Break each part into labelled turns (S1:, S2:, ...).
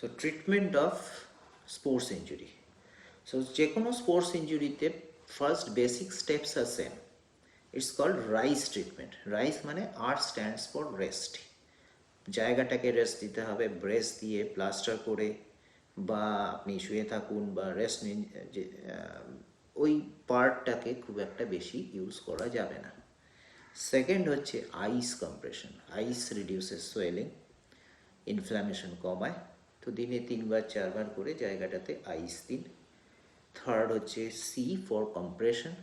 S1: So treatment of sports injury. So যে কোনো sports ইঞ্জুরিতে first basic steps are same. It's called RICE treatment. RICE মানে R stands for rest. জায়গাটাকে rest দিতে হবে, brace দিয়ে প্লাস্টার করে, বা আপনি শুয়ে থাকুন বা রেস্ট নিন, যে ওই পার্টটাকে খুব একটা বেশি ইউজ করা যাবে না। সেকেন্ড হচ্ছে আইস কম্প্রেশন। আইস রিডিউসেস সোয়েলিং, ইনফ্ল্যামেশন কমায়। তো দিনে 3-4 করে জায়গাটাতে আইস দিন। থার্ড হচ্ছে সি ফর কম্প্রেশন।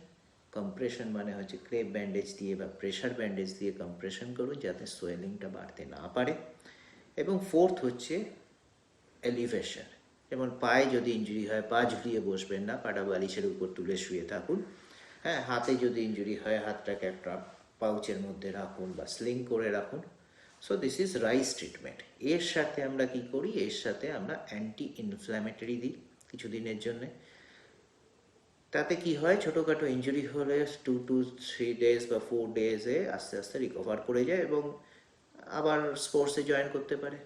S1: কম্প্রেশন মানে হচ্ছে ক্রেপ ব্যান্ডেজ দিয়ে বা প্রেশার ব্যান্ডেজ দিয়ে কম্প্রেশন করুন যাতে সোয়েলিংটা বাড়তে না পারে। এবং ফোর্থ হচ্ছে এলিভেশন। যেমন পায়ে যদি ইঞ্জুরি হয়, পা ঝুলিয়ে বসবেন না, পাটা বালিশের উপর তুলে শুয়ে থাকুন। হ্যাঁ, হাতে যদি ইঞ্জুরি হয় হাতটাকে একটা পাউচের মধ্যে রাখুন বা স্লিং করে রাখুন। So this is rice treatment. এর সাথে আমরা কি করি, এর সাথে আমরা অ্যান্টি ইনফ্ল্যামেটরি দিই কিছুদিনের জন্যে। তাতে কি হয়, ছোটোখাটো ইঞ্জুরি হলে 2 to 3 days বা 4 days-এ আস্তে আস্তে রিকভার করে যায় এবং আবার স্পোর্টসে জয়েন করতে পারে।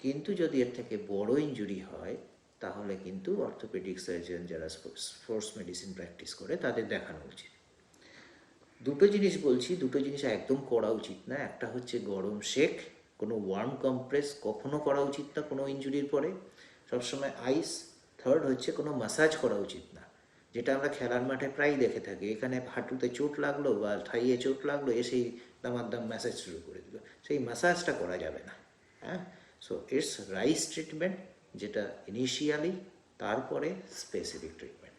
S1: কিন্তু যদি এর থেকে বড় ইঞ্জুরি হয় তাহলে কিন্তু অর্থোপেডিক সার্জন যারা স্পোর্টস মেডিসিন প্র্যাকটিস করে তাদের দেখানো উচিত। দুটো জিনিস বলছি, দুটো জিনিস একদম করা উচিত না। একটা হচ্ছে গরম শেক, কোনো ওয়ার্ম কম্প্রেস কখনো করা উচিত না কোনো ইঞ্জুরির পরে, সবসময় আইস। থার্ড হচ্ছে কোনো ম্যাসাজ করা উচিত না, যেটা আমরা খেলার মাঠে প্রায়ই দেখে থাকি। এখানে হাঁটুতে চোট লাগলো বা থাইয়ে চোট লাগলো, এসেই দামাদ্দাম ম্যাসাজ শুরু করে দিল, সেই ম্যাসাজটা করা যাবে না। হ্যাঁ, সো ইটস রাইস ট্রিটমেন্ট যেটা ইনিশিয়ালি, তারপরে স্পেসিফিক ট্রিটমেন্ট।